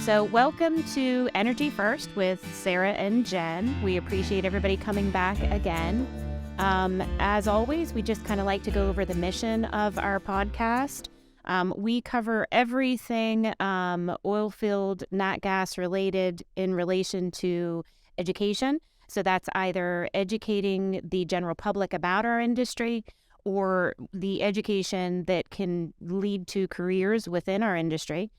So welcome to Energy First with Sarah and Jen. We appreciate everybody coming back again. As always, we just kind of like to go over the mission of our podcast. We cover everything oil field, nat gas related in relation to education. So that's either educating the general public about our industry or the education that can lead to careers within our industry.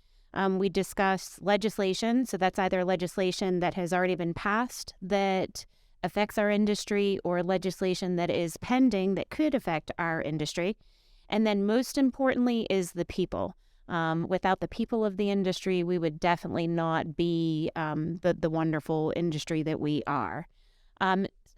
We discuss legislation, so that's either legislation that has already been passed that affects our industry or legislation that is pending that could affect our industry. And then most importantly is the people. Without the people of the industry, we would definitely not be the wonderful industry that we are.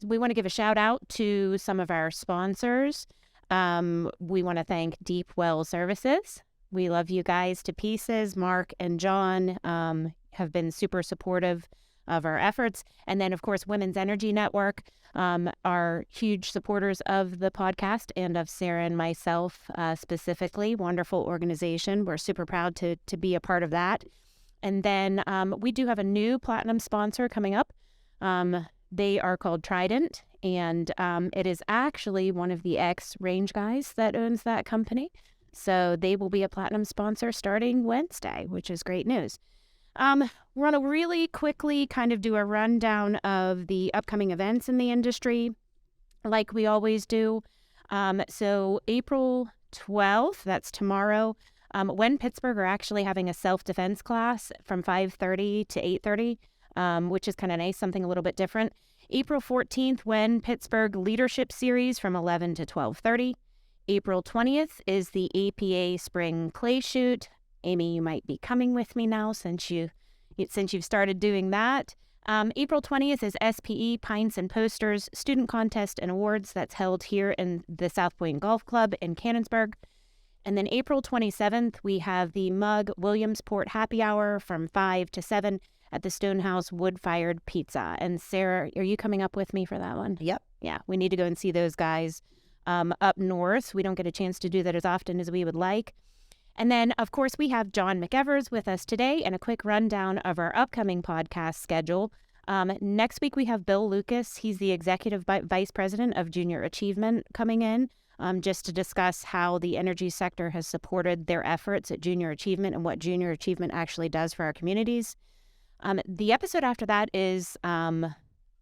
We want to give a shout out to some of our sponsors. We want to thank Deep Well Services. We love you guys to pieces. Mark and Jon have been super supportive of our efforts. And then, of course, Women's Energy Network are huge supporters of the podcast and of Sarah and myself specifically. Wonderful organization. We're super proud to be a part of that. And then we do have a new platinum sponsor coming up. They are called Trident, and it is actually one of the ex-Range guys that owns that company. So they will be a platinum sponsor starting Wednesday, which is great news. We're going to really quickly kind of do a rundown of the upcoming events in the industry, like we always do. So April 12th, that's tomorrow, when Pittsburgh are actually having a self-defense class from 5:30 to 8:30, which is kind of nice, something a little bit different. April 14th, when Pittsburgh Leadership Series from 11 to 12:30. April 20th is the APA Spring Clay Shoot. Amy, you might be coming with me now since you've started doing that. April 20th is SPE Pints and Posters Student Contest and Awards. That's held here in the South Point Golf Club in Canonsburg. And then April 27th, we have the Mug Williamsport Happy Hour from 5 to 7 at the Stonehouse Wood-Fired Pizza. And Sarah, are you coming up with me for that one? Yep. Yeah, we need to go and see those guys up north. We don't get a chance to do that as often as we would like. And then, of course, we have Jon McEvers with us today and a quick rundown of our upcoming podcast schedule. Next week, we have Bill Lucas. He's the Executive Vice President of Junior Achievement coming in just to discuss how the energy sector has supported their efforts at Junior Achievement and what Junior Achievement actually does for our communities. The episode after that is a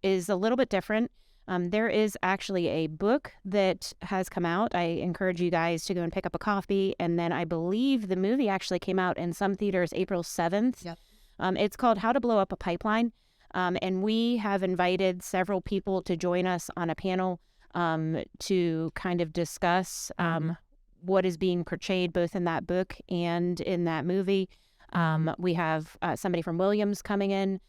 little bit different. There is actually a book that has come out. I encourage you guys to go and pick up a copy. And then I believe the movie actually came out in some theaters April 7th. Yep. It's called How to Blow Up a Pipeline. And we have invited several people to join us on a panel to kind of discuss what is being portrayed both in that book and in that movie. We have somebody from Williams coming in.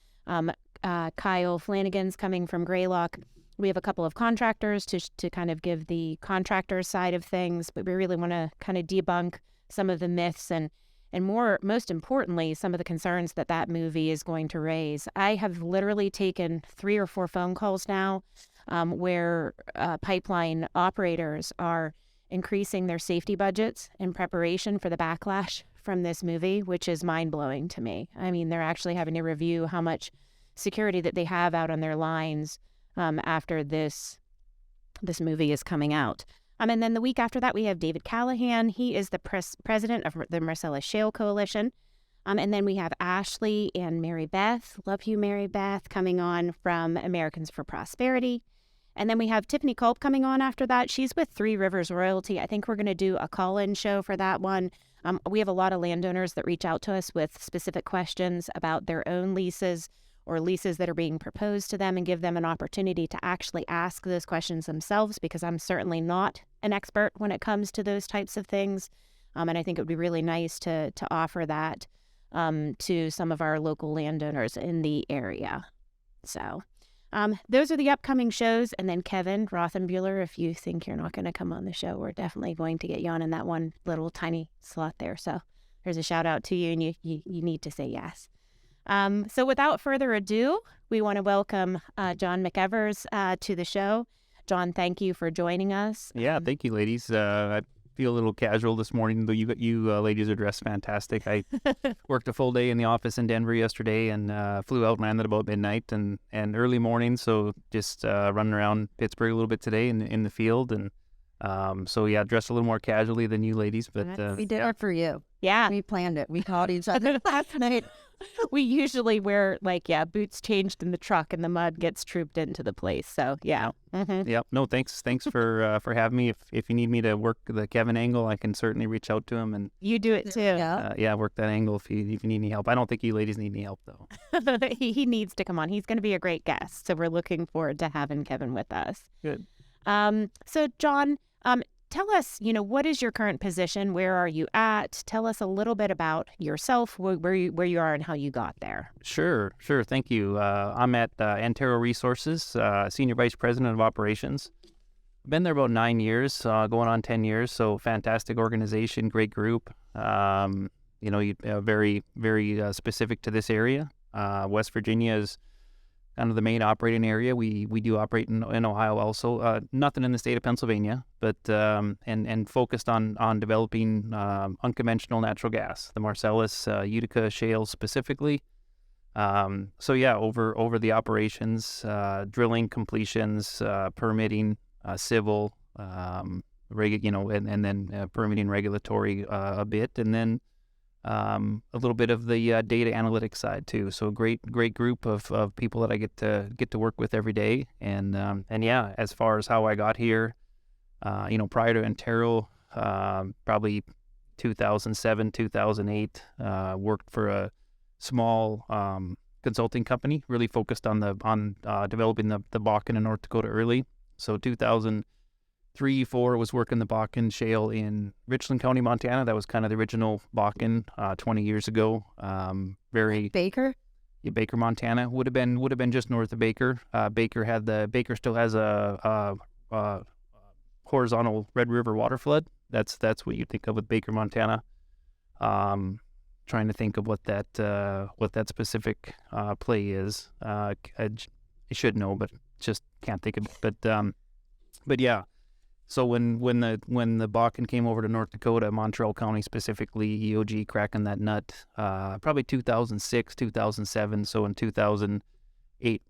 Kyle Flanagan's coming from Greylock. We have a couple of contractors to kind of give the contractor side of things, but we really want to kind of debunk some of the myths and most importantly, some of the concerns that movie is going to raise. I have literally taken 3 or 4 phone calls now where pipeline operators are increasing their safety budgets in preparation for the backlash from this movie, which is mind-blowing to me. I mean, they're actually having to review how much security that they have out on their lines after this movie is coming out. And then the week after that, we have David Callahan. He is the president of the Marcellus Shale Coalition. And then we have Ashley and Mary Beth. Love you, Mary Beth, coming on from Americans for Prosperity. And then we have Tiffany Culp coming on after that. She's with Three Rivers Royalty. I think we're going to do a call-in show for that one. We have a lot of landowners that reach out to us with specific questions about their own leases or leases that are being proposed to them and give them an opportunity to actually ask those questions themselves, because I'm certainly not an expert when it comes to those types of things. And I think it would be really nice to offer that to some of our local landowners in the area. So those are the upcoming shows. And then Kevin Rothenbuehler, if you think you're not going to come on the show, we're definitely going to get you on in that one little tiny slot there. So there's a shout out to you, and you need to say yes. So without further ado, we want to welcome Jon McEvers to the show. Jon, thank you for joining us. Yeah, thank you, ladies. feel a little casual this morning, though you ladies are dressed fantastic. I worked a full day in the office in Denver yesterday and flew out and landed about midnight and early morning, so just running around Pittsburgh a little bit today in the field. And so, yeah, dressed a little more casually than you ladies. But we did it for you. Yeah. We planned it. We called each other last night. We usually wear, boots changed in the truck and the mud gets trooped into the place. So, yeah. Mm-hmm. Yeah. No, thanks for having me. If you need me to work the Kevin angle, I can certainly reach out to him. And you do it too. Yeah, work that angle if you need any help. I don't think you ladies need any help, though. He needs to come on. He's going to be a great guest. So we're looking forward to having Kevin with us. Good. So, Jon, tell us, what is your current position? Where are you at? Tell us a little bit about yourself, where you are and how you got there. Sure. Thank you. I'm at Antero Resources, Senior Vice President of Operations. Been there about 9 years, going on 10 years. So fantastic organization, great group. Very, very specific to this area. West Virginia is kind of the main operating area. We do operate in Ohio also. Nothing in the state of Pennsylvania, but and focused on developing unconventional natural gas, the Marcellus, Utica shale specifically. Over the operations, drilling, completions, permitting, civil, and then permitting, regulatory a bit, and then a little bit of the data analytics side too. So great group of people that I get to work with every day. And as far as how I got here, prior to Antero, probably 2007, 2008, worked for a small consulting company, really focused on developing the Bakken in North Dakota early. So 2003-4 was working the Bakken shale in Richland County, Montana. That was kind of the original Bakken 20 years ago. Baker? Yeah, Baker, Montana would have been just north of Baker. Baker still has a horizontal Red River water flood. That's what you think of with Baker, Montana. Trying to think of what that specific play is. I should know, but just can't think of it. But yeah. So when the Bakken came over to North Dakota, Montreal County specifically, EOG cracking that nut, probably 2006, 2007. So in 2008,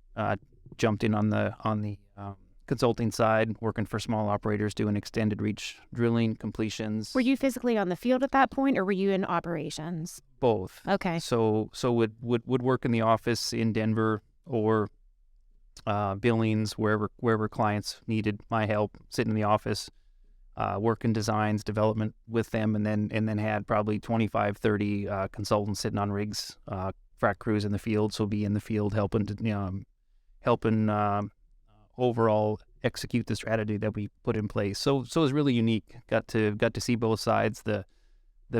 jumped in on the consulting side, working for small operators, doing extended reach drilling, completions. Were you physically on the field at that point, or were you in operations? Both. Okay. So would work in the office in Denver or Billings, wherever clients needed my help, sitting in the office, working designs, development with them, and then had probably 25, 30 consultants sitting on rigs, frac crews in the field. So be in the field helping overall execute the strategy that we put in place. So it was really unique. Got to see both sides, the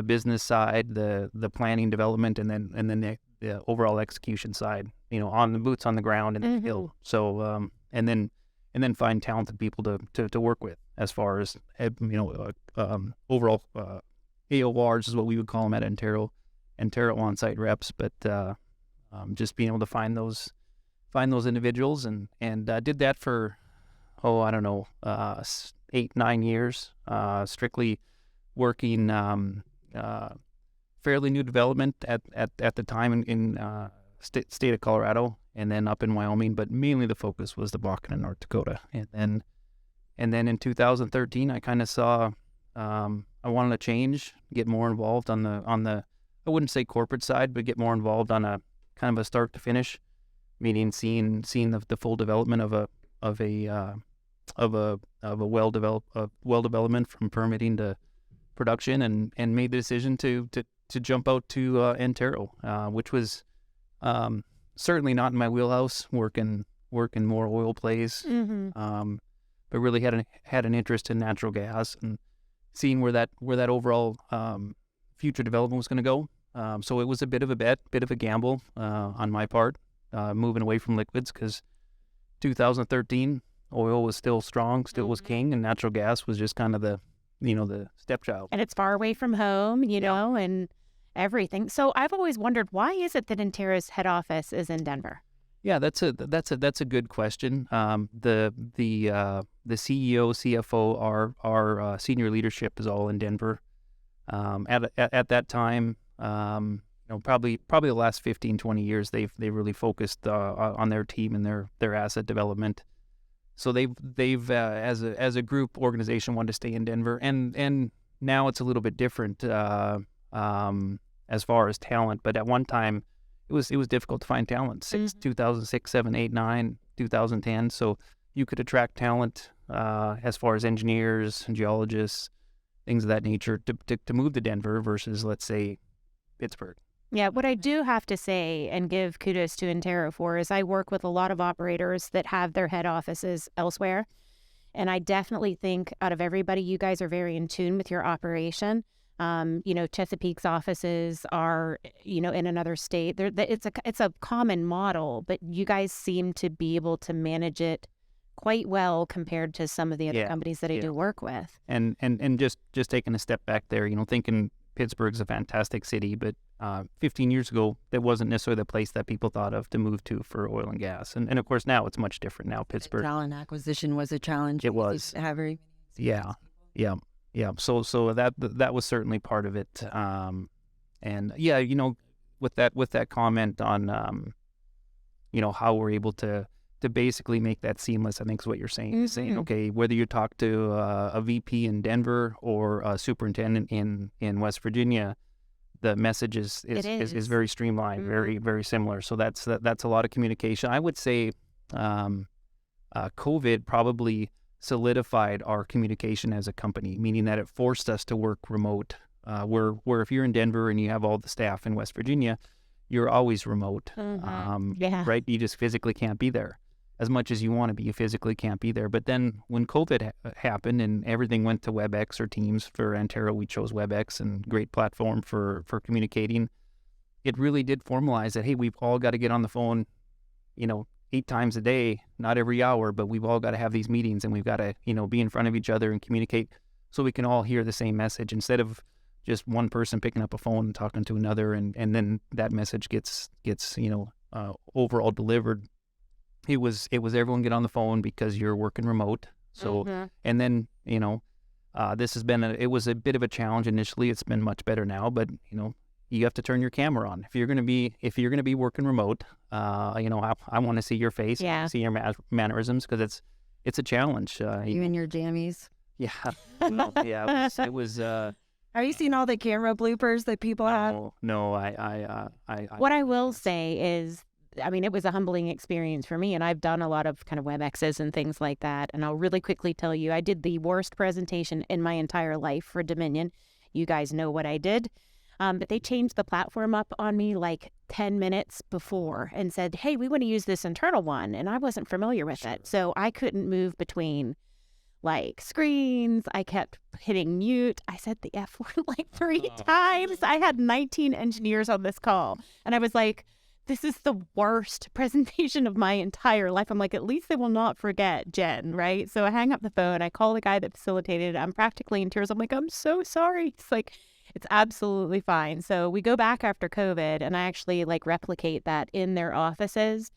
business side, the planning development, and then the overall execution side, on the boots on the ground in the field. So and then find talented people to work with as far as overall AORs is what we would call them at Antero on-site reps, but just being able to find those individuals and did that for 8-9 years, strictly working fairly new development at the time in state of Colorado, and then up in Wyoming, but mainly the focus was the Bakken in North Dakota. And then in 2013, I kind of saw I wanted to change, get more involved on the I wouldn't say corporate side, but get more involved on a kind of a start to finish, meaning seeing the full development of a well development from permitting to production, and made the decision to jump out to Antero, which was certainly not in my wheelhouse, working more oil plays, but really had an interest in natural gas and seeing where that overall future development was going to go. So it was a bit of a bet, bit of a gamble on my part, moving away from liquids, because 2013 oil was still strong, still was king, and natural gas was just kind of the stepchild. And it's far away from home, and everything. So I've always wondered, why is it that Antero's head office is in Denver? Yeah, that's a good question. The CEO, CFO, our senior leadership is all in Denver. At that time, probably the last 15, 20 years, they've really focused on their team and their asset development. So they've as a group organization wanted to stay in Denver, and now it's a little bit different as far as talent. But at one time, it was difficult to find talent. 2006, 7, 8, 9, 2010. So you could attract talent as far as engineers and geologists, things of that nature, to move to Denver versus, let's say, Pittsburgh. Yeah, what I do have to say and give kudos to Antero for is I work with a lot of operators that have their head offices elsewhere. And I definitely think out of everybody, you guys are very in tune with your operation. Chesapeake's offices are, in another state. It's a common model, but you guys seem to be able to manage it quite well compared to some of the other companies that I do work with. And just taking a step back there, thinking Pittsburgh's a fantastic city, but 15 years ago, that wasn't necessarily the place that people thought of to move to for oil and gas. And of course, now it's much different. Now Pittsburgh. Talent acquisition was a challenge. It was. Yeah. So that was certainly part of it. With that comment on, how we're able to basically make that seamless, I think is what you're saying. Mm-hmm. Saying, okay, whether you talk to a VP in Denver or a superintendent in West Virginia, the message is very streamlined, very, very similar. So that's a lot of communication. I would say COVID probably solidified our communication as a company, meaning that it forced us to work remote, where if you're in Denver and you have all the staff in West Virginia, you're always remote, right? You just physically can't be there. As much as you want to be, you physically can't be there. But then when COVID happened and everything went to WebEx or Teams, for Antero, we chose WebEx, and great platform for communicating. It really did formalize that, hey, we've all got to get on the phone, 8 times a day, not every hour, but we've all got to have these meetings, and we've got to, be in front of each other and communicate so we can all hear the same message instead of just one person picking up a phone and talking to another, and then that message gets overall delivered. It was everyone get on the phone because you're working remote. So, and then, this has been it was a bit of a challenge initially. It's been much better now, but, you have to turn your camera on. If you're going to be working remote, I want to see your face, see your mannerisms, because it's a challenge. You and your jammies. Yeah. It was Have you seen all the camera bloopers that people have? No, I what I will say is, it was a humbling experience for me, and I've done a lot of kind of WebExes and things like that. And I'll really quickly tell you, I did the worst presentation in my entire life for Dominion. You guys know what I did. But they changed the platform up on me like 10 minutes before and said, hey, we want to use this internal one. And I wasn't familiar with it. So I couldn't move between screens. I kept hitting mute. I said the F word like 3 times. I had 19 engineers on this call. And I was like, this is the worst presentation of my entire life. I'm like, at least they will not forget Jen, right? So I hang up the phone. I call the guy that facilitated it. I'm practically in tears. I'm like, I'm so sorry. It's like, it's absolutely fine. So we go back after COVID, and I actually replicate that in their offices.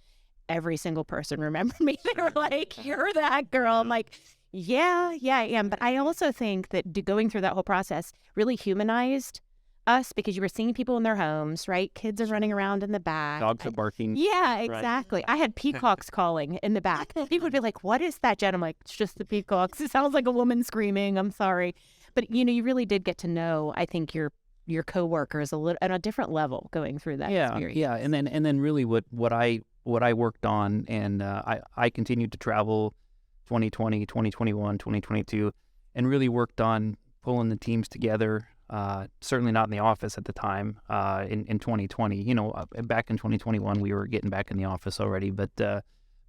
Every single person remembered me. They were like, you're that girl. I'm like, yeah, I am. But I also think that going through that whole process really humanized us, because you were seeing people in their homes, right? Kids are running around in the back. Dogs are barking. Yeah, exactly. Right. I had peacocks calling in the back. People would be like, what is that, Jen? I'm like, it's just the peacocks. It sounds like a woman screaming. I'm sorry. But, you really did get to know, I think, your coworkers on a different level going through that experience. Yeah. And then really what I worked on, and I continued to travel 2020, 2021, 2022, and really worked on pulling the teams together. Certainly not in the office at the time, in 2020, back in 2021, we were getting back in the office already, but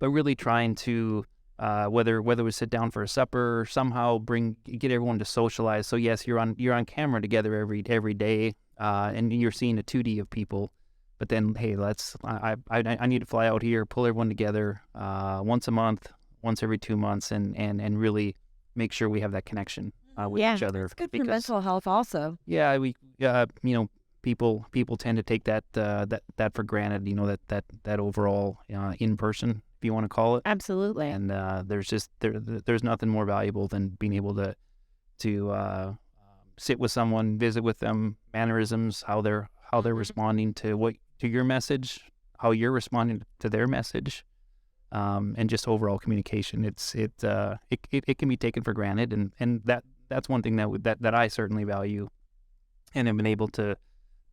really trying to, whether it was sit down for a supper, somehow get everyone to socialize. So yes, you're on camera together every day, and you're seeing a 2D of people, but then, hey, I need to fly out here, pull everyone together, once a month, once every 2 months, and really make sure we have that connection with each other. It's good for mental health also. Yeah, we people tend to take that for granted. That overall in person, if you want to call it. Absolutely. And there's nothing more valuable than being able to sit with someone, visit with them, mannerisms, how they're responding to your message, how you're responding to their message, and just overall communication. It can be taken for granted, and that's one thing that I certainly value, and have been able to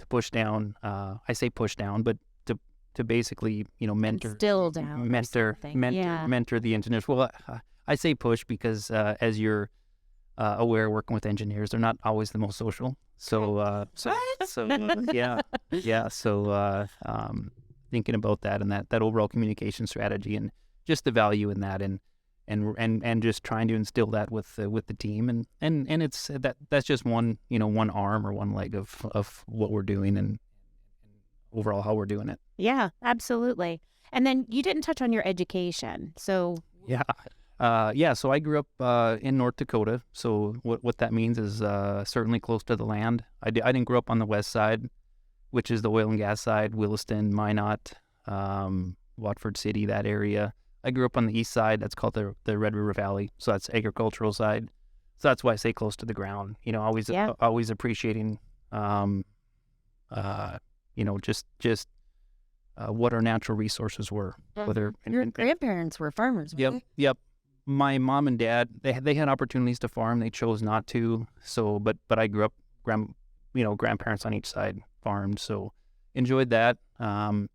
push down. I say push down, but to basically mentor, instill down, mentor the engineers. Well, I say push because as you're aware, working with engineers, they're not always the most social. So thinking about that and that overall communication strategy and just the value in that and just trying to instill that with the team and it's that's just one arm or one leg of what we're doing and overall how we're doing it. Yeah, absolutely. And then you didn't touch on your education, so so I grew up in North Dakota. So what that means is certainly close to the land. I didn't grow up on the west side, which is the oil and gas side, Williston, Minot, Watford City, that area. I grew up on the east side. That's called the Red River Valley. So that's agricultural side. So that's why I say close to the ground. Always appreciating, just what our natural resources were. Whether your grandparents were farmers, weren't they? Yep. My mom and dad, they had opportunities to farm. They chose not to. So, but I grew up, grandparents on each side farmed. So enjoyed that. And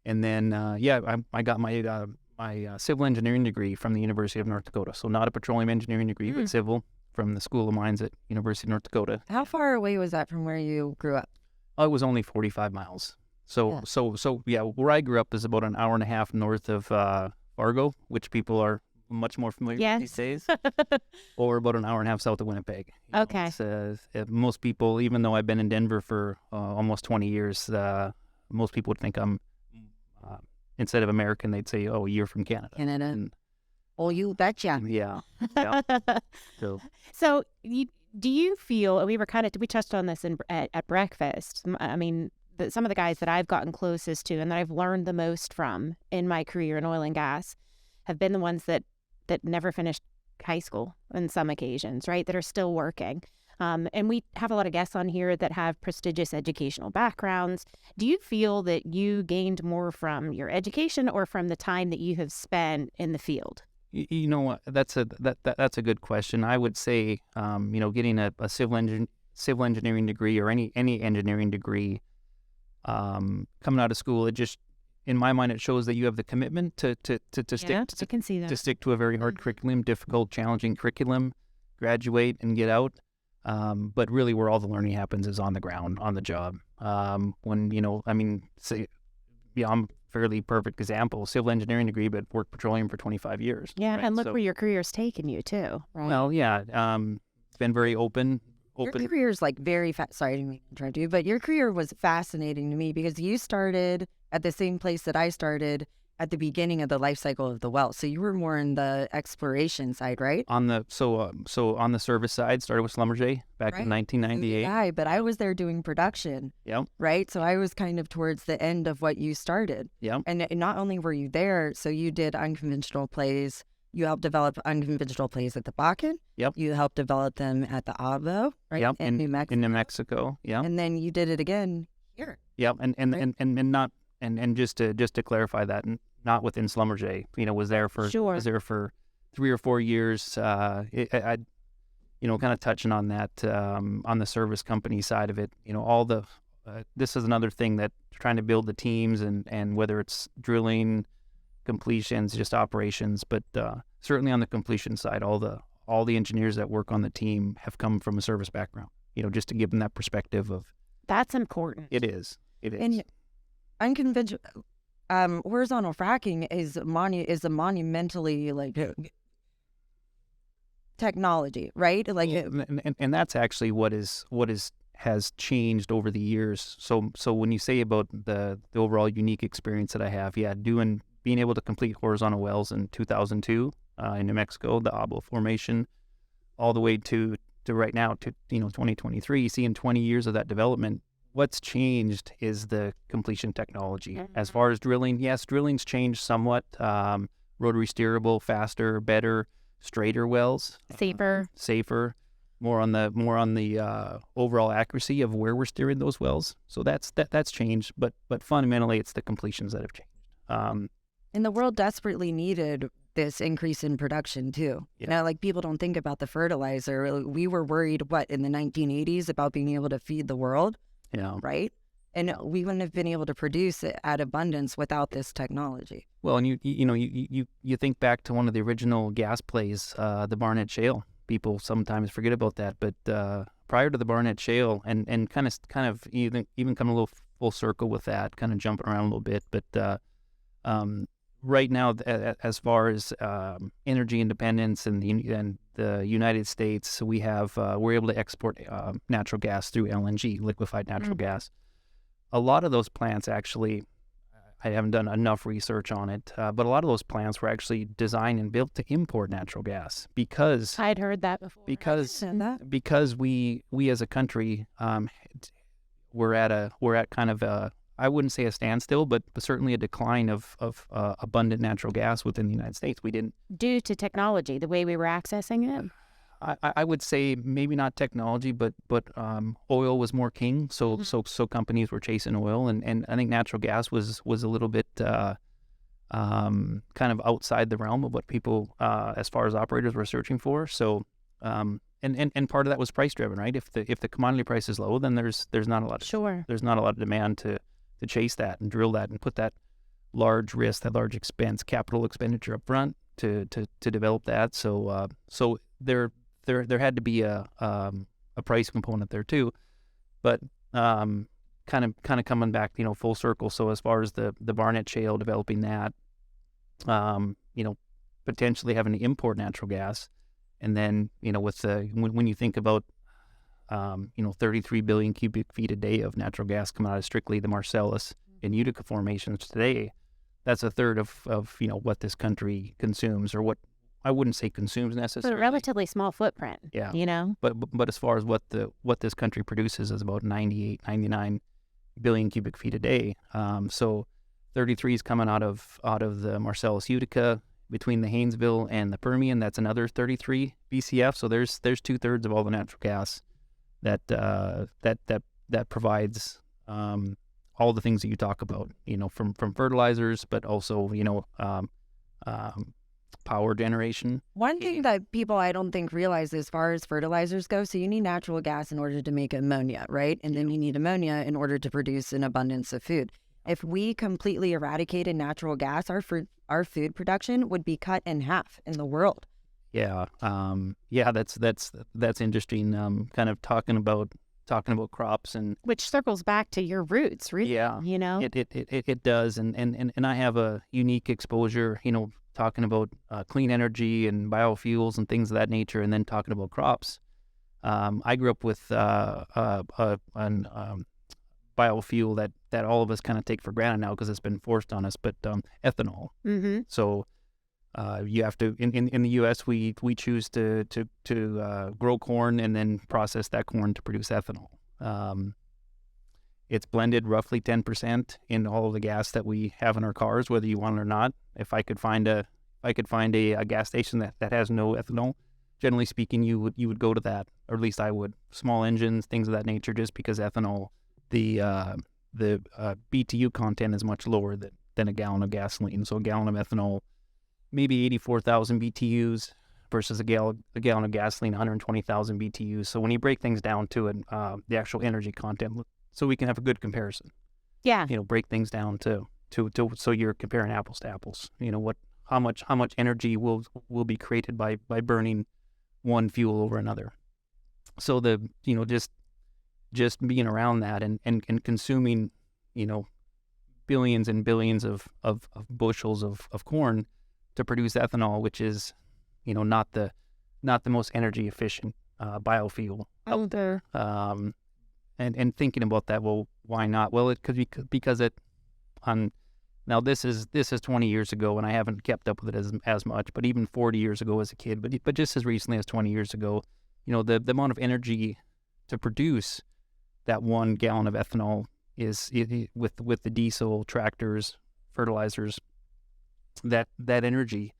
then, I got my civil engineering degree from the University of North Dakota. So not a petroleum engineering degree, but civil from the School of Mines at University of North Dakota. How far away was that from where you grew up? It was only 45 miles. So where I grew up is about an hour and a half north of Fargo, which people are much more familiar with these days, or about an hour and a half south of Winnipeg. Okay. Most people, even though I've been in Denver for almost 20 years, most people would think I'm, instead of American, they'd say, oh, you're from Canada. And, you betcha. Yeah. So do you feel, we touched on this at breakfast. I mean, some of the guys that I've gotten closest to and that I've learned the most from in my career in oil and gas have been the ones that never finished high school on some occasions, right? That are still working. And we have a lot of guests on here that have prestigious educational backgrounds. Do you feel that you gained more from your education or from the time that you have spent in the field? You know what? That's a good question. I would say, getting a civil engineering degree or any engineering degree, coming out of school, it just, in my mind, it shows that you have the commitment to stick. I can see that. To stick to a very hard curriculum, difficult, challenging curriculum, graduate and get out. But really, where all the learning happens is on the ground, on the job. I'm a fairly perfect example, civil engineering degree, but worked petroleum for 25 years. Yeah, right? and look where your career's taken you too, right? Well, yeah, been very open. Your career's very sorry, I didn't mean to interrupt you, but your career was fascinating to me because you started at the same place that I started at the beginning of the life cycle of the well. So you were more in the exploration side, right? On the on the service side, started with Schlumberger back in 1998. Yeah, but I was there doing production. Yep. Right? So I was kind of towards the end of what you started. Yep. And not only were you there, so you did unconventional plays. You helped develop unconventional plays at the Bakken. Yep. You helped develop them at the Avo, right? Yep. In New Mexico. In New Mexico. Yeah. And then you did it again here. Yep. And just to clarify that, not within Schlumberger. Was there for 3 or 4 years. I kind of touching on that on the service company side of it. This is another thing that trying to build the teams and whether it's drilling, completions, just operations, but certainly on the completion side, all the engineers that work on the team have come from a service background. Just to give them that perspective of. That's important. It is. And unconventional horizontal fracking is a monumentally technology, right? And that's actually what has changed over the years. So when you say about the overall unique experience that I have, being able to complete horizontal wells in 2002 in New Mexico, the Abo formation, all the way to right now to 2023. You see, in 20 years of that development, what's changed is the completion technology. As far as drilling, yes, drilling's changed somewhat. Rotary steerable, faster, better, straighter wells, safer, more on the overall accuracy of where we're steering those wells. So that's changed, but fundamentally it's the completions that have changed. And the world desperately needed this increase in production too. Yeah. You know, like people don't think about the fertilizer. We were worried, in the 1980s about being able to feed the world, right? And we wouldn't have been able to produce it at abundance without this technology. Well, and you think back to one of the original gas plays, the Barnett Shale. People sometimes forget about that, but prior to the Barnett Shale, and kind of even come a little full circle with that, kind of jumping around a little bit, but right now, as far as energy independence and the United States, we're able to export natural gas through LNG, liquefied natural gas. A lot of those plants actually, I haven't done enough research on it, but a lot of those plants were actually designed and built to import natural gas because I'd heard that before. Because we as a country, we're at kind of a, I wouldn't say a standstill, but certainly a decline of abundant natural gas within the United States. We didn't, due to technology, the way we were accessing it. I would say maybe not technology, but oil was more king. So companies were chasing oil, and I think natural gas was a little bit kind of outside the realm of what people, as far as operators, were searching for. So and part of that was price driven, right? If the commodity price is low, then there's not a lot of there's not a lot of demand to chase that and drill that and put that large risk, that large expense, capital expenditure up front to develop that. So there had to be a price component there too, but kind of coming back, full circle. So as far as the Barnett Shale, developing that, potentially having to import natural gas, and then with when you think about 33 billion cubic feet a day of natural gas coming out of strictly the Marcellus and Utica formations today, that's a third of what this country consumes, or what I wouldn't say consumes necessarily. But a relatively small footprint. Yeah. But as far as what this country produces is about 99 billion cubic feet a day. So 33 is coming out of the Marcellus Utica. Between the Haynesville and the Permian, that's another 33 BCF. So there's 2/3 of all the natural gas that provides all the things that you talk about, from fertilizers, but also power generation. One thing that people I don't think realize as far as fertilizers go, so you need natural gas in order to make ammonia, right? And then you need ammonia in order to produce an abundance of food. If we completely eradicated natural gas, our food production would be cut in half in the world. Yeah, that's interesting. Kind of talking about crops, and which circles back to your roots, really. Yeah, it does, and I have a unique exposure. Talking about clean energy and biofuels and things of that nature, and then talking about crops. I grew up with biofuel that all of us kind of take for granted now because it's been forced on us, but ethanol. Mm-hmm. So you have to in the U.S. we choose to grow corn and then process that corn to produce ethanol. It's blended roughly 10% in all of the gas that we have in our cars, whether you want it or not. If I could find a gas station that has no ethanol, generally speaking, you would go to that, or at least I would. Small engines, things of that nature, just because ethanol, the BTU content is much lower than a gallon of gasoline. So a gallon of ethanol, maybe 84,000 BTUs versus a gallon of gasoline, 120,000 BTUs. So when you break things down to it, the actual energy content, so we can have a good comparison. Yeah. Break things down to so you're comparing apples to apples. How much energy will be created by burning one fuel over another. So just being around that and consuming, billions and billions of bushels of corn to produce ethanol, which is, not the most energy efficient biofuel out there. And thinking about that, well, why not? Well, because now this is 20 years ago, and I haven't kept up with it as much, but even 40 years ago as a kid, but just as recently as 20 years ago, the amount of energy to produce that 1 gallon of ethanol is with the diesel, tractors, fertilizers, that energy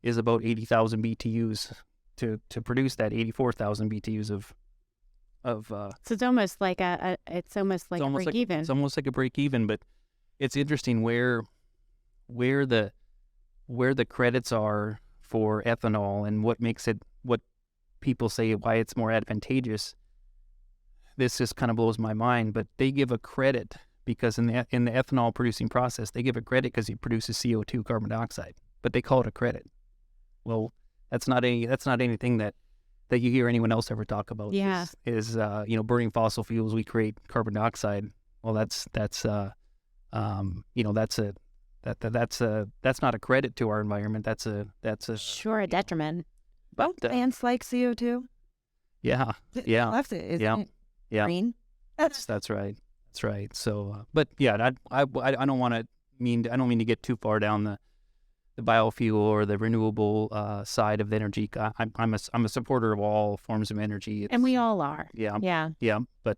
is about 80,000 BTUs to produce that 84,000 BTUs of So it's almost like a break even. It's almost like a break even, but it's interesting where the credits are for ethanol and what makes it, what people say why it's more advantageous. This just kind of blows my mind, but they give a credit because in the ethanol producing process, they give a credit because it produces CO2, carbon dioxide, but they call it a credit. Well, that's not anything that you hear anyone else ever talk about. Yeah. Is burning fossil fuels, we create carbon dioxide. Well, that's not a credit to our environment. That's a sure a detriment. Well, plants like CO2. Yeah. Left it. Isn't it green? That's right. So, but yeah, I don't mean to get too far down the biofuel or the renewable side of the energy. I'm a supporter of all forms of energy, and we all are. Yeah. But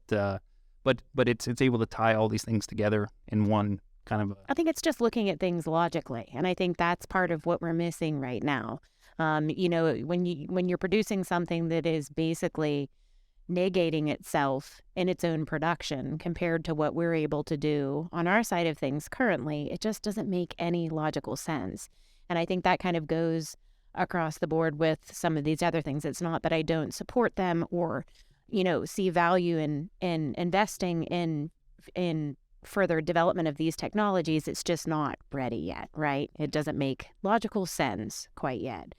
it's able to tie all these things together in one kind of. I think it's just looking at things logically, and I think that's part of what we're missing right now. When you're producing something that is basically negating itself in its own production compared to what we're able to do on our side of things currently, it just doesn't make any logical sense. And I think that kind of goes across the board with some of these other things. It's not that I don't support them or, see value in investing in further development of these technologies. It's just not ready yet, right? It doesn't make logical sense quite yet.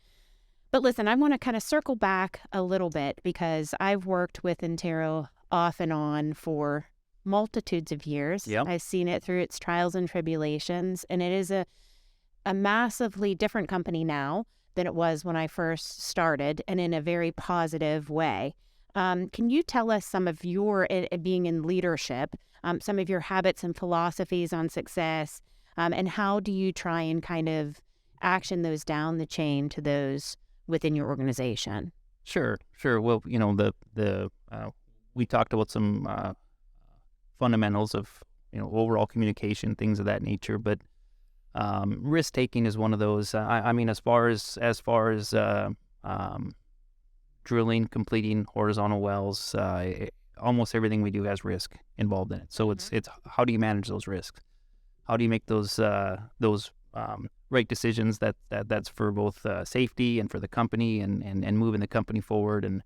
But listen, I want to kind of circle back a little bit because I've worked with Antero off and on for multitudes of years. Yep. I've seen it through its trials and tribulations, and it is a massively different company now than it was when I first started, and in a very positive way. Can you tell us some of your, being in leadership, some of your habits and philosophies on success, and how do you try and kind of action those down the chain to those within your organization? Sure. Well, we talked about some fundamentals of overall communication, things of that nature, but risk taking is one of those. I mean, as far as drilling, completing horizontal wells, almost everything we do has risk involved in it. So it's how do you manage those risks? How do you make those right decisions that's for both safety and for the company and moving the company forward, and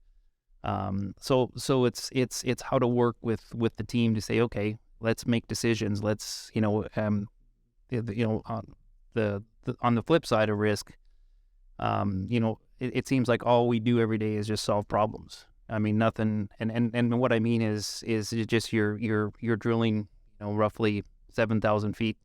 so it's how to work with the team to say, okay, let's make decisions. Let's on the flip side of risk, it seems like all we do every day is just solve problems. I mean, nothing, and what I mean is just you're drilling roughly 7,000 feet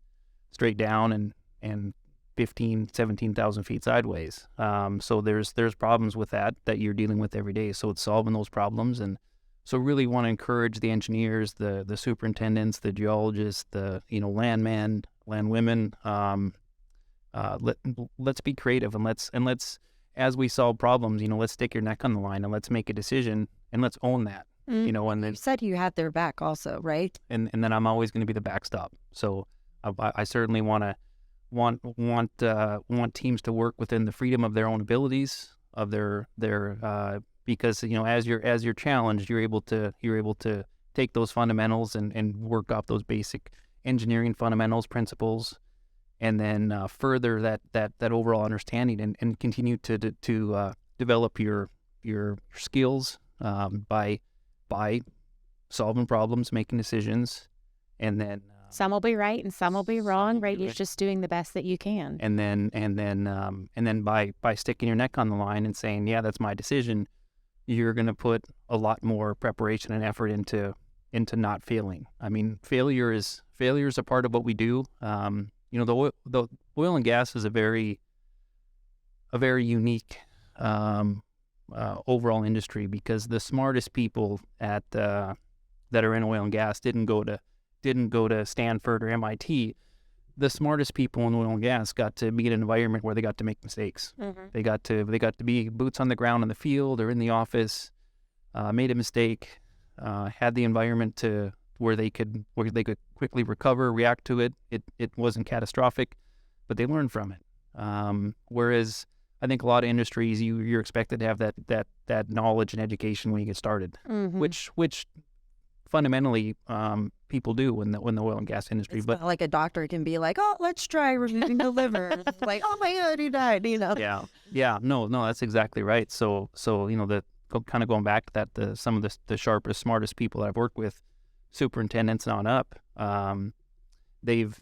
straight down and 17,000 feet sideways. So there's problems with that you're dealing with every day. So it's solving those problems, and so really want to encourage the engineers, the superintendents, the geologists, the landmen, landwomen. Let's be creative and let's as we solve problems, let's stick your neck on the line and let's make a decision and let's own that. And then you said you had their back also, right? And then I'm always going to be the backstop. So I certainly want teams to work within the freedom of their own abilities, of their because as you're challenged, you're able to take those fundamentals and work off those basic engineering fundamentals, principles, and then further that overall understanding and continue to develop your skills by solving problems, making decisions, and then some will be right and some will be wrong, right? You're just doing the best that you can. And then by sticking your neck on the line and saying, yeah, that's my decision, you're going to put a lot more preparation and effort into not failing. I mean, failure is a part of what we do. The oil and gas is a very unique overall industry because the smartest people that are in oil and gas didn't go to Stanford or MIT. The smartest people in oil and gas got to be in an environment where they got to make mistakes. Mm-hmm. They got to be boots on the ground in the field or in the office, made a mistake, had the environment to where they could quickly recover, react to it. It wasn't catastrophic, but they learned from it. Whereas I think a lot of industries, you're expected to have that knowledge and education when you get started, which fundamentally people do in the oil and gas industry. It's but not like a doctor can be like, oh, let's try removing the liver. It's like, oh my God, he died, Yeah, no, that's exactly right. So kind of going back to that, some of the sharpest, smartest people that I've worked with, superintendents and on up, they've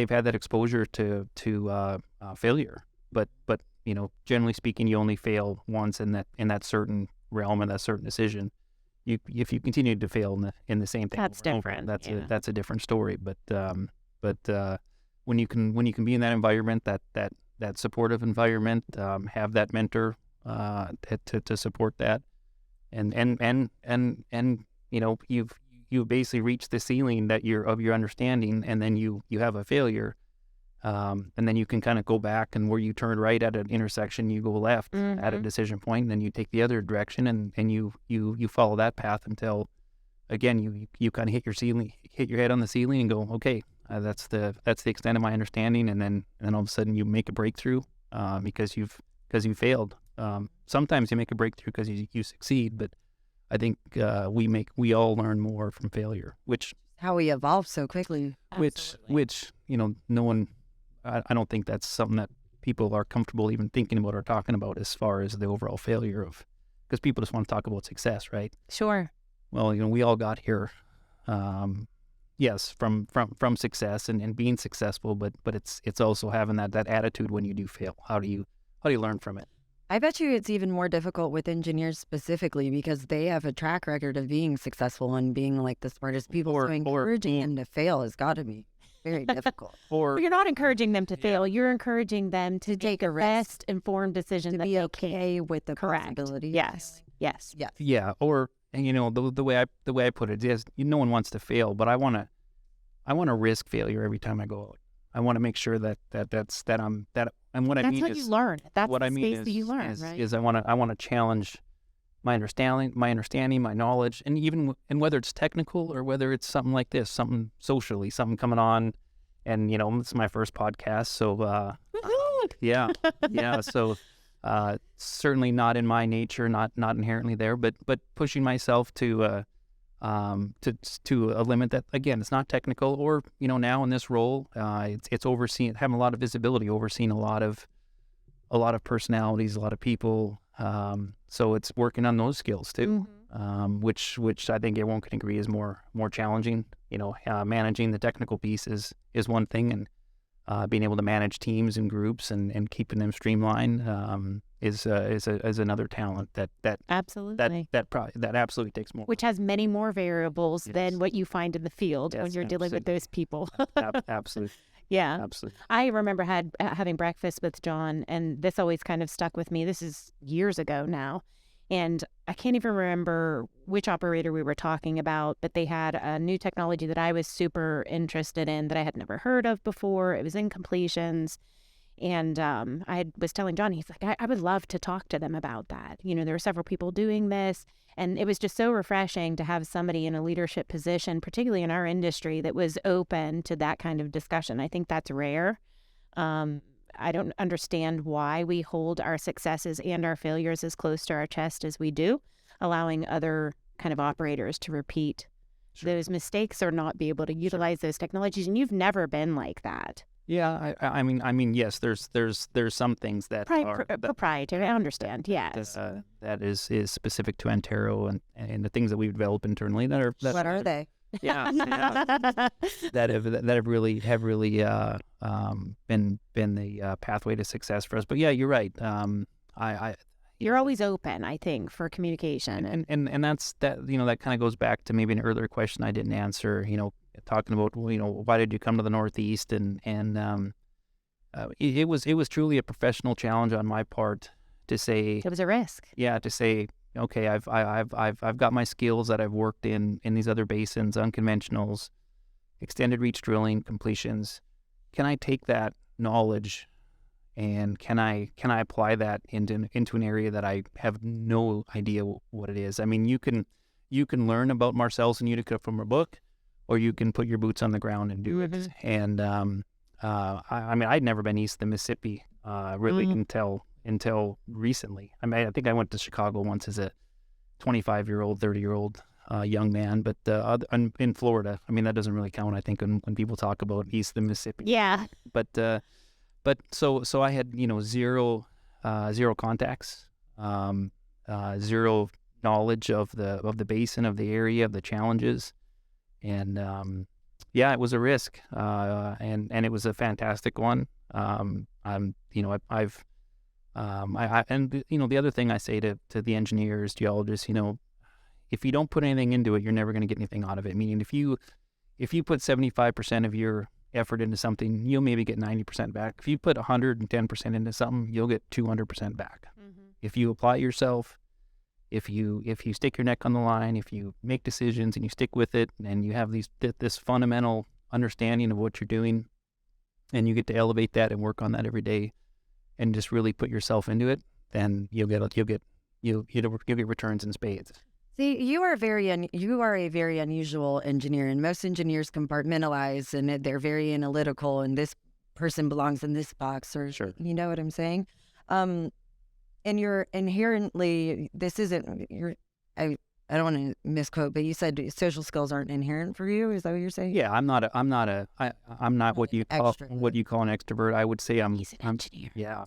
had that exposure to failure. But generally speaking, you only fail once in that certain realm and that certain decision. If you continue to fail in the same thing, that's different. That's a different story. But when you can be in that environment, that supportive environment, have that mentor to support that, and you've basically reached the ceiling of your understanding, and then you have a failure. And then you can kind of go back, and where you turn right at an intersection, you go left at a decision point, and then you take the other direction, and you follow that path until, again, you kind of hit your head on the ceiling, and go, okay, that's the extent of my understanding, and then all of a sudden you make a breakthrough because you failed. Sometimes you make a breakthrough because you succeed, but I think we all learn more from failure, which how we evolve so quickly. Which no one. I don't think that's something that people are comfortable even thinking about or talking about as far as the overall failure of, because people just want to talk about success, right? Sure. Well, we all got here, yes, from success and being successful, but it's also having that attitude when you do fail. How do you learn from it? I bet you it's even more difficult with engineers specifically because they have a track record of being successful and being like the smartest people. So encouraging them to fail has got to be very difficult. Or you're not encouraging them to fail. You're encouraging them to take a best informed decision, to be okay with the possibility. Yes. Yeah. Or the way I put it is, no one wants to fail, but I want to risk failure every time I go out. I want to make sure that I'm that. And what I mean is, you learn. That's what the I mean space that you learn, right? Is I want to challenge my understanding, my knowledge, and whether it's technical or whether it's something like this, something socially, something coming on, and it's my first podcast, so yeah. So certainly not in my nature, not inherently there, but pushing myself to a limit that, again, it's not technical, or now in this role, it's overseeing, having a lot of visibility, overseeing a lot of personalities, a lot of people. So it's working on those skills too, which I think everyone can agree is more challenging. Managing the technical piece is one thing, and being able to manage teams and groups and keeping them streamlined is another talent that absolutely that absolutely takes more. Which has many more variables than what you find in the field when you're dealing with those people. Absolutely. Yeah, absolutely. I remember having breakfast with Jon, and this always kind of stuck with me. This is years ago now, and I can't even remember which operator we were talking about, but they had a new technology that I was super interested in that I had never heard of before. It was Incompletions, and I was telling Jon, he's like, I would love to talk to them about that. There were several people doing this, and it was just so refreshing to have somebody in a leadership position, particularly in our industry, that was open to that kind of discussion. I think that's rare. I don't understand why we hold our successes and our failures as close to our chest as we do, allowing other kind of operators to repeat those mistakes or not be able to utilize those technologies. And you've never been like that. Yeah, I mean, yes. There's some things that are proprietary. I understand. Yes, that is specific to Antero and the things that we've developed internally that are. What are they? Yeah, that have really been the pathway to success for us. But yeah, you're right. You're always open, I think, for communication, and that's that. That kind of goes back to maybe an earlier question I didn't answer. Talking about why did you come to the Northeast, and it was truly a professional challenge on my part to say it was a risk. Yeah, to say, okay, I've got my skills that I've worked in these other basins, unconventionals, extended reach drilling, completions. Can I take that knowledge and can I apply that into an area that I have no idea what it is? I mean, you can you can learn about Marcellus and Utica from a book, or you can put your boots on the ground and do it. And I mean, I'd never been east of the Mississippi really until recently. I mean, I think I went to Chicago once as a 25-year-old, 30-year-old young man, but in Florida, I mean, that doesn't really count, I think, when people talk about east of the Mississippi. Yeah. But so I had, zero contacts, zero knowledge of the basin, of the area, of the challenges, and it was a risk, and it was a fantastic one. The other thing I say to the engineers, geologists, if you don't put anything into it, you're never going to get anything out of it. Meaning, if you put 75% of your effort into something, you'll maybe get 90% back. If you put 110% into something, you'll get 200% back. If you apply yourself, if you stick your neck on the line, if you make decisions and you stick with it, and you have this fundamental understanding of what you're doing, and you get to elevate that and work on that every day, and just really put yourself into it, then you'll get returns in spades. See, you are a very unusual engineer, and most engineers compartmentalize, and they're very analytical, and this person belongs in this box, or Sure. You know what I'm saying? And you're inherently, this isn't, I don't want to misquote, but you said social skills aren't inherent for you. Is that what you're saying? Yeah, I'm not what you call an extrovert. I would say He's an engineer. Yeah.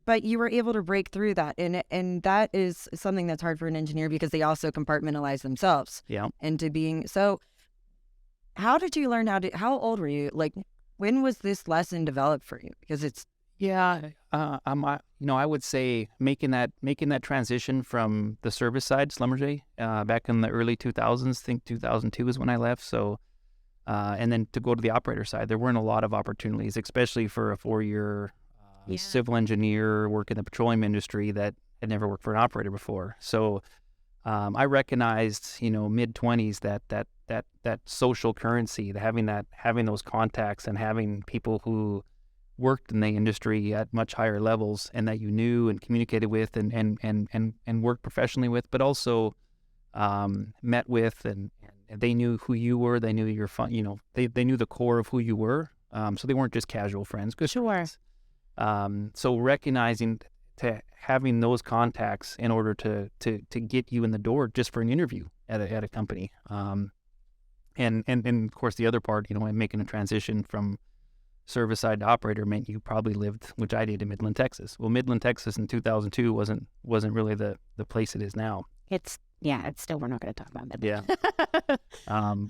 But you were able to break through that, and that is something that's hard for an engineer, because they also compartmentalize themselves. Yeah. Into being so. How did you learn how old were you? Like, when was this lesson developed for you? Because it's I would say making that transition from the service side, Schlumberger, back in the early 2000s. I think 2002 is when I left. So, and then to go to the operator side, there weren't a lot of opportunities, especially for a 4-year civil engineer working in the petroleum industry that had never worked for an operator before. So, I recognized, mid-20s that social currency, having those contacts and having people who worked in the industry at much higher levels, and that you knew and communicated with and worked professionally with, but also met with, and they knew who you were. They knew your fun. They knew the core of who you were. So they weren't just casual friends. Good friends. So recognizing having those contacts in order to get you in the door just for an interview at a company. And of course the other part, making a transition from service side to operator meant you probably lived, which I did, in Midland, Texas. Well, Midland, Texas in 2002 wasn't really the place it is now. It's still, we're not going to talk about Midland. Yeah.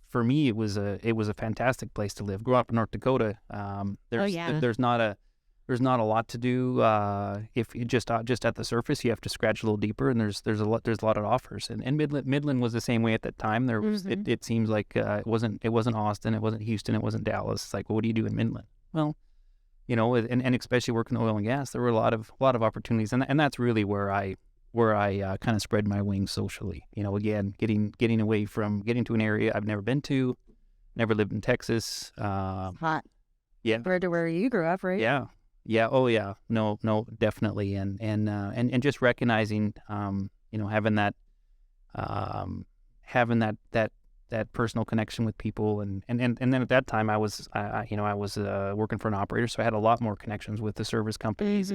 For me, it was a fantastic place to live. Grew up in North Dakota. There's not a lot to do. If you just at the surface, you have to scratch a little deeper, and there's a lot of offers. And Midland was the same way at that time. There was it seems like it wasn't Austin, it wasn't Houston, it wasn't Dallas. It's like, well, what do you do in Midland? Well, and especially working in oil and gas, there were a lot of opportunities, and that's really where I kind of spread my wings socially. Again, getting away from getting to an area I've never been to, never lived in Texas. hot. Yeah. Compared to where you grew up, right? Yeah. Yeah. Oh, yeah. No, definitely. And just recognizing, having that personal connection with people, and then at that time I was working for an operator, so I had a lot more connections with the service companies,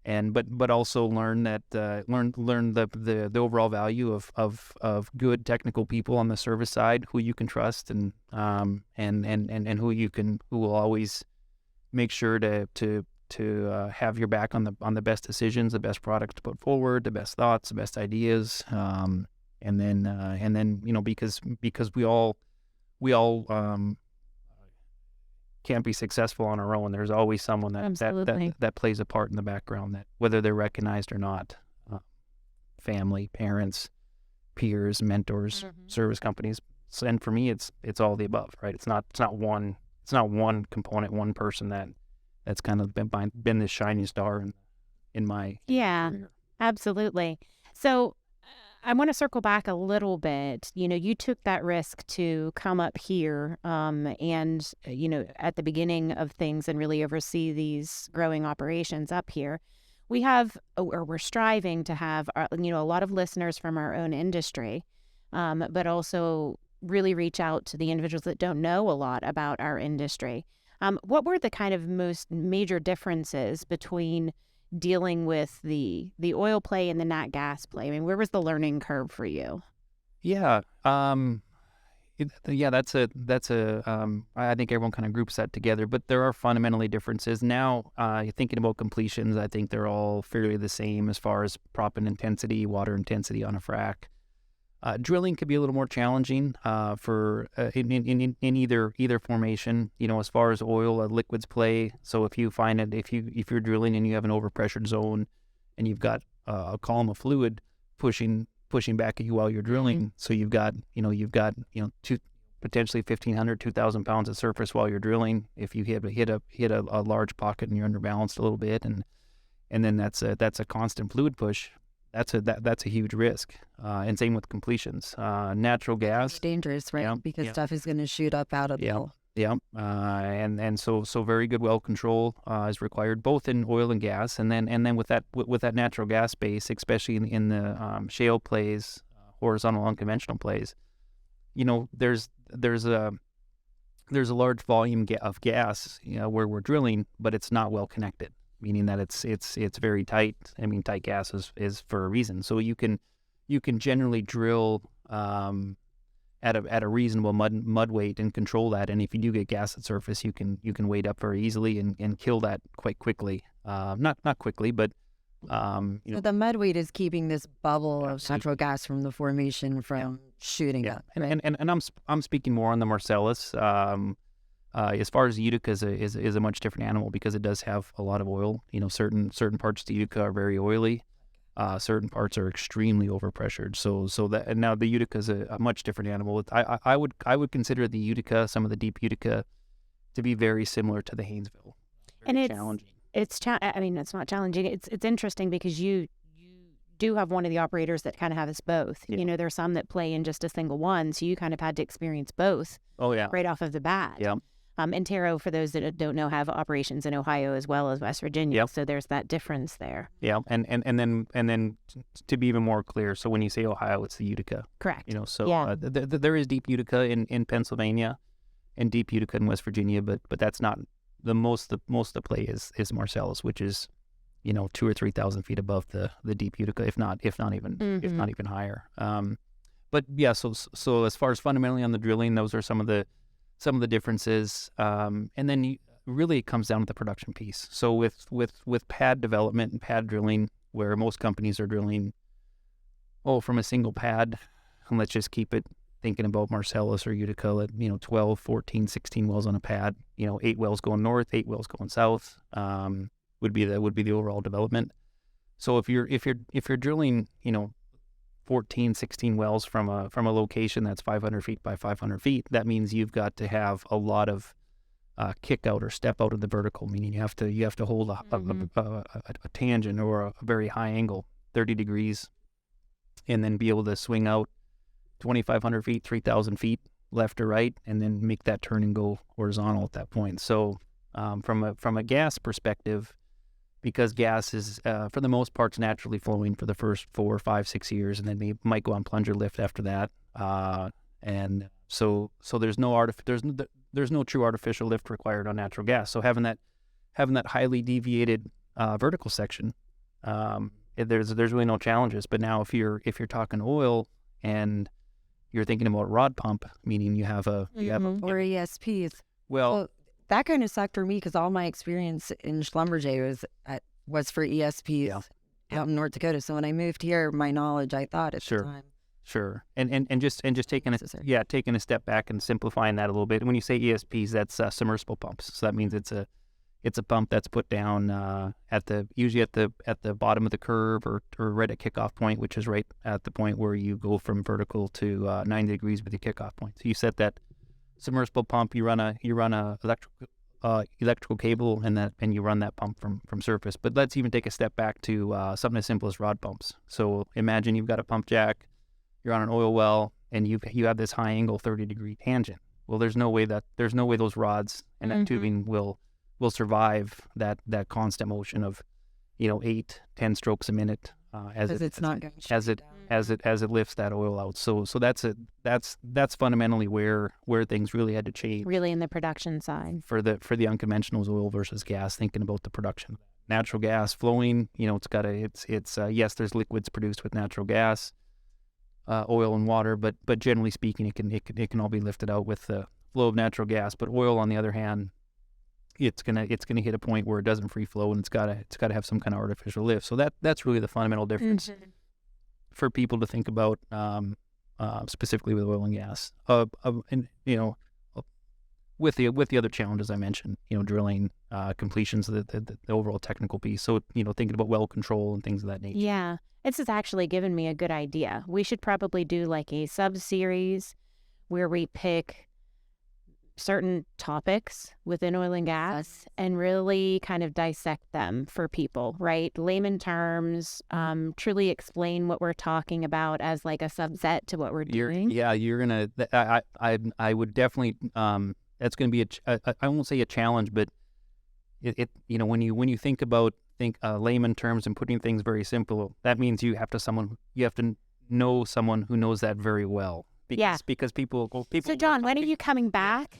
and but also learn the overall value of good technical people on the service side, who you can trust, and who will always make sure to have your back on the best decisions, the best products to put forward, the best thoughts, the best ideas, and then because we all can't be successful on our own. There's always someone that plays a part in the background, that whether they're recognized or not, family, parents, peers, mentors, service companies. So, and for me, it's all the above, right? It's not one component, one person that's kind of been this shining star in my career. Absolutely. So I want to circle back a little bit. You took that risk to come up here and, at the beginning of things and really oversee these growing operations up here. We have, or we're striving to have, a lot of listeners from our own industry, but also really reach out to the individuals that don't know a lot about our industry. What were the kind of most major differences between dealing with the oil play and the nat gas play? I mean, where was the learning curve for you? Yeah. That's I think everyone kind of groups that together, but there are fundamentally differences. Now, thinking about completions, I think they're all fairly the same as far as proppant intensity, water intensity on a frac. Drilling could be a little more challenging for in either formation. As far as oil, liquids play. So if you find it, if you're drilling and you have an overpressured zone, and you've got a column of fluid pushing back at you while you're drilling, so you've got potentially 1,500, 2,000 pounds of surface while you're drilling. If you hit a large pocket and you're underbalanced a little bit, and then that's a constant fluid push. That's a huge risk, and same with completions. Natural gas, it's dangerous, right? Yeah, because stuff is going to shoot up out of the hole. Yeah, and so very good well control is required both in oil and gas, and then with that natural gas base, especially in the shale plays, horizontal unconventional plays. There's a large volume of gas where we're drilling, but it's not well connected. Meaning that it's very tight. I mean, tight gas is for a reason. So you can generally drill at a reasonable mud weight and control that. And if you do get gas at surface, you can weight up very easily and kill that quite quickly. Not quickly, but So the mud weight is keeping this bubble of natural gas from the formation from shooting up. Right? And I'm speaking more on the Marcellus. As far as Utica is a much different animal because it does have a lot of oil. Certain parts of the Utica are very oily. Certain parts are extremely overpressured. So that, and now the Utica is a much different animal. I would consider the Utica, some of the deep Utica, to be very similar to the Haynesville. And it's challenging. It's not challenging. It's interesting because you do have one of the operators that kind of have us both. Yeah. There's some that play in just a single one, so you kind of had to experience both. Oh yeah. Right off of the bat. Yeah. Antero, for those that don't know, have operations in Ohio as well as West Virginia. Yep. So there's that difference there. Yeah, and then to be even more clear, so when you say Ohio, it's the Utica. Correct. There is deep Utica in Pennsylvania, and deep Utica in West Virginia, but that's not the most. The play is Marcellus, which is 2,000 or 3,000 feet above the deep Utica, if not even higher. But yeah, so as far as fundamentally on the drilling, those are some of the differences, and then really it comes down to the production piece. So with pad development and pad drilling, where most companies are drilling, from a single pad, and let's just keep it thinking about Marcellus or Utica, 12, 14, 16 wells on a pad, 8 wells going north, 8 wells going south, would be the overall development. So if you're drilling, 14, 16 wells from a location that's 500 feet by 500 feet, that means you've got to have a lot of kick out or step out of the vertical, meaning you have to hold a tangent or a very high angle, 30 degrees, and then be able to swing out 2,500 feet, 3,000 feet left or right, and then make that turn and go horizontal at that point. So from a gas perspective, because gas is, for the most part, naturally flowing for the first 4, 5, 6 years, and then we might go on plunger lift after that. And so there's no true artificial lift required on natural gas. So having that highly deviated vertical section, there's really no challenges. But now if you're talking oil and you're thinking about rod pump, meaning you have or ESPs. Well, that kind of sucked for me because all my experience in Schlumberger was for ESPs out in North Dakota. So when I moved here, my knowledge, I thought at the time. Sure. And just taking a step back and simplifying that a little bit. When you say ESPs, that's submersible pumps. So that means it's a pump that's put down usually at the bottom of the curve or right at kickoff point, which is right at the point where you go from vertical to 90 degrees with your kickoff point. So you set that submersible pump, you run a electrical cable, and you run that pump from surface. But let's even take a step back to something as simple as rod pumps. So imagine you've got a pump jack, you're on an oil well and you have this high angle 30-degree tangent. Well, there's no way those rods and that tubing will survive that constant motion of 8-10 strokes a minute as it lifts that oil out. So that's fundamentally where things really had to change. Really in the production side. For the unconventionals, oil versus gas, thinking about the production. Natural gas flowing, yes, there's liquids produced with natural gas, oil and water, but generally speaking, it can all be lifted out with the flow of natural gas. But oil, on the other hand, it's gonna hit a point where it doesn't free flow, and it's gotta have some kind of artificial lift. So that's really the fundamental difference for people to think about, specifically with oil and gas. With the other challenges I mentioned, drilling, completions, the overall technical piece. So thinking about well control and things of that nature. Yeah, this has actually given me a good idea. We should probably do like a sub-series where we pick certain topics within oil and gas and really kind of dissect them for people, right? Layman terms, truly explain what we're talking about as like a subset to what we're doing. You're gonna. I would definitely. That's going to be I won't say a challenge, but when you think layman terms and putting things very simple, that means you have to know someone who knows that very well. Because people. So Jon, when are you coming back?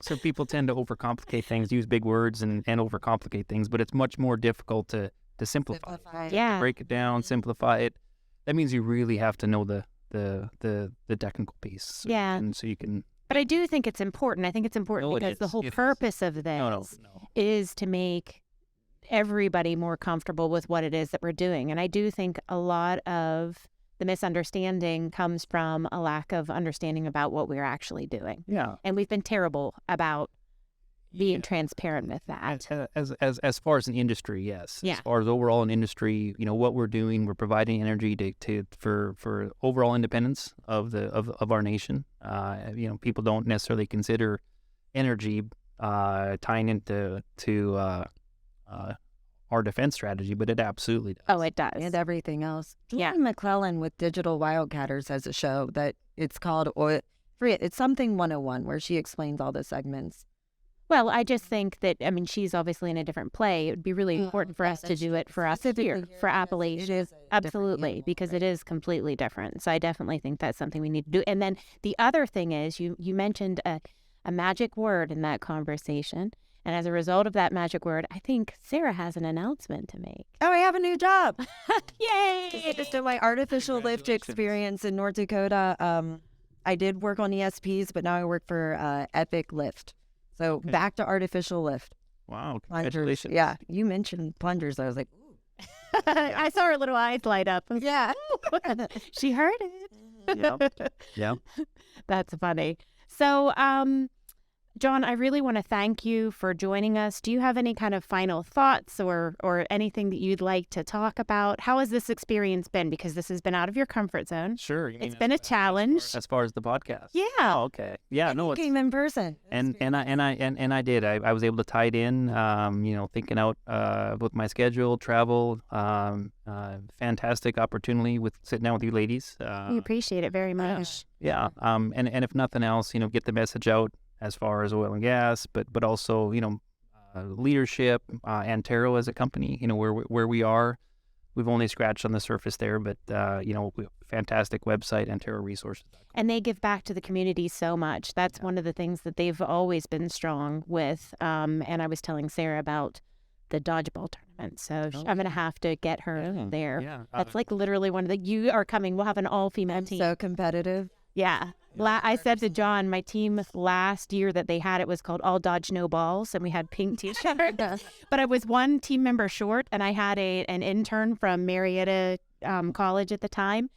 So people tend to overcomplicate things, use big words and overcomplicate things, but it's much more difficult to simplify. Yeah. Break it down, simplify it. That means you really have to know the technical piece. And so you can. But I do think it's important. I think it's important because the whole purpose of this is to make everybody more comfortable with what it is that we're doing. And I do think a lot of the misunderstanding comes from a lack of understanding about what we're actually doing. Yeah. And we've been terrible about being transparent with that. As far as an industry, yes. Yeah. As far as overall an industry, what we're doing, we're providing energy for overall independence of our nation. People don't necessarily consider energy tying into our defense strategy, but it absolutely does. Oh, it does. And everything else. Yeah. Jordan McClellan with Digital Wildcatters has a show that it's called it's something 101 where she explains all the segments. Well, I just think that, she's obviously in a different play. It would be really important for us to do it for us here, for Appalachia. It is absolutely, because it is completely different. So I definitely think that's something we need to do. And then the other thing is you mentioned a magic word in that conversation. And as a result of that magic word, I think Sarah has an announcement to make. Oh, I have a new job. Yay! Just in my artificial lift experience in North Dakota, I did work on ESPs, but now I work for Epic Lift. So back to artificial lift. Wow, Plungers. congratulations. Yeah, you mentioned plungers. I was like, ooh. I saw her little eyes light up. Yeah. She heard it. Yeah. That's funny. So, Jon, I really want to thank you for joining us. Do you have any kind of final thoughts or anything that you'd like to talk about? How has this experience been? Because this has been out of your comfort zone. Sure. It's been a challenge. As far as the podcast. Yeah. Oh, okay. Yeah. No. It came in person. And I did. I was able to tie it in. Thinking out with my schedule, travel. Fantastic opportunity with sitting down with you ladies. We appreciate it very much. Yeah. And if nothing else, get the message out as far as oil and gas, but also leadership, Antero as a company, where we are. We've only scratched on the surface there, but we have a fantastic website, Antero Resources. And they give back to the community so much. That's one of the things that they've always been strong with. And I was telling Sarah about the dodgeball tournament, so I'm going to have to get her there. Yeah. That's like literally one of the. You are coming. We'll have an all-female team. So competitive. Yeah. I said to Jon, my team last year that they had, it was called All Dodge No Balls, and we had pink t-shirts. But I was one team member short, and I had an intern from Marietta College at the time.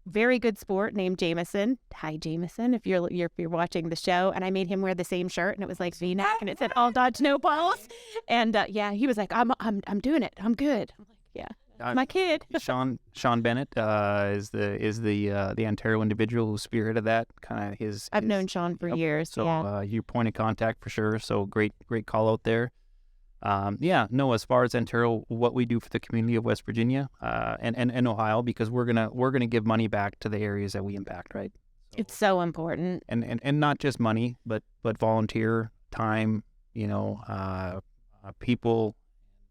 Very good sport named Jameson. Hi, Jameson, if you're watching the show. And I made him wear the same shirt, and it was like V-neck, and it said All Dodge No Balls. And he was like, I'm doing it. I'm good. I'm like, yeah. My kid. Sean Bennett is the Antero individual who spearheaded that kind of I've known Sean for years. So your point of contact for sure. So great call out there. As far as Antero, what we do for the community of West Virginia and Ohio, because we're gonna give money back to the areas that we impact, right? It's so important. And not just money, but volunteer time, people,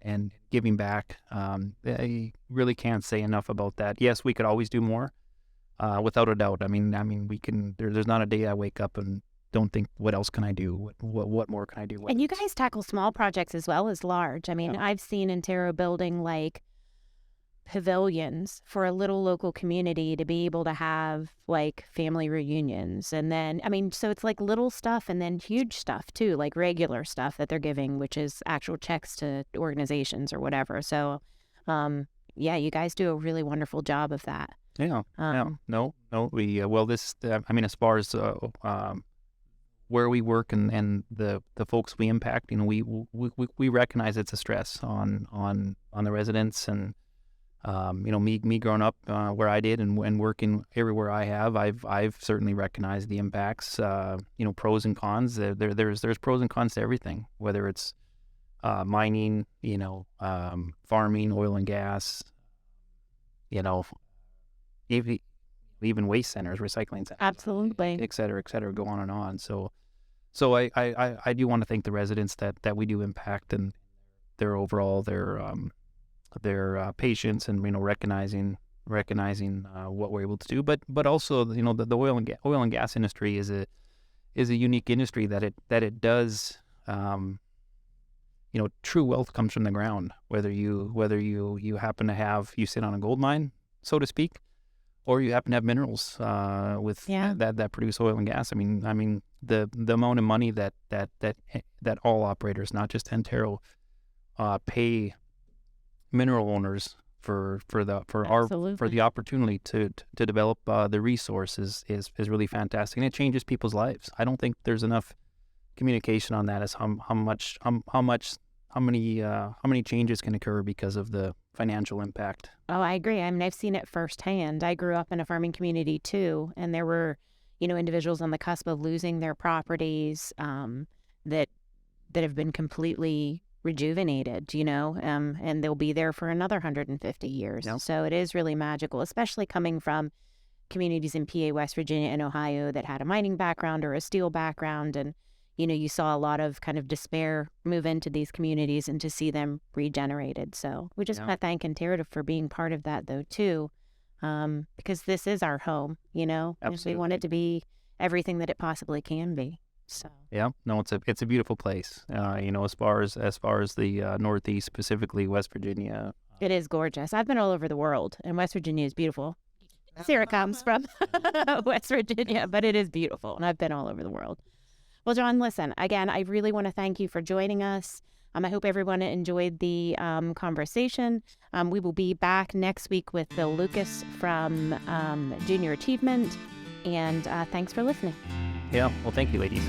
and giving back. I really can't say enough about that. Yes, we could always do more, without a doubt. I mean, we can. There's not a day I wake up and don't think, what else can I do? What more can I do? And you guys tackle small projects as well as large. I mean, I've seen Antero building like pavilions for a little local community to be able to have like family reunions. And then, I mean, so it's like little stuff and then huge stuff too, like regular stuff that they're giving, which is actual checks to organizations or whatever. So, you guys do a really wonderful job of that. Yeah. No. We, as far as, where we work and the folks we impact, we recognize it's a stress on the residents, and me growing up where I did and working everywhere I have, I've certainly recognized the impacts. Pros and cons. There's pros and cons to everything, whether it's mining, farming, oil and gas, even waste centers, recycling centers, absolutely, et cetera, go on and on. So I do want to thank the residents that we do impact, and their overall their patience, and recognizing what we're able to do, but also the oil and gas industry is a unique industry that it does. True wealth comes from the ground, whether you happen to you sit on a gold mine, so to speak, or you happen to have minerals that produce oil and gas. I mean the amount of money that all operators, not just Antero, pay mineral owners for the opportunity to develop the resources is really fantastic, and it changes people's lives. I don't think there's enough communication on that, as how many changes can occur because of the financial impact. Oh, I agree. I mean, I've seen it firsthand. I grew up in a farming community too, and there were, individuals on the cusp of losing their properties that have been completely rejuvenated, and they'll be there for another 150 years. Yep. So it is really magical, especially coming from communities in PA, West Virginia, and Ohio that had a mining background or a steel background, and you saw a lot of kind of despair move into these communities, and to see them regenerated. So we just want to thank Antero for being part of that, though, too, because this is our home, Absolutely. We want it to be everything that it possibly can be. So it's a beautiful place. As far as the Northeast, specifically West Virginia, it is gorgeous. I've been all over the world, and West Virginia is beautiful. Sarah comes from West Virginia, but it is beautiful, and I've been all over the world. Well, Jon, listen, again, I really want to thank you for joining us. I hope everyone enjoyed the conversation. We will be back next week with Phil Lucas from Junior Achievement, and thanks for listening. Yeah, well, thank you, ladies.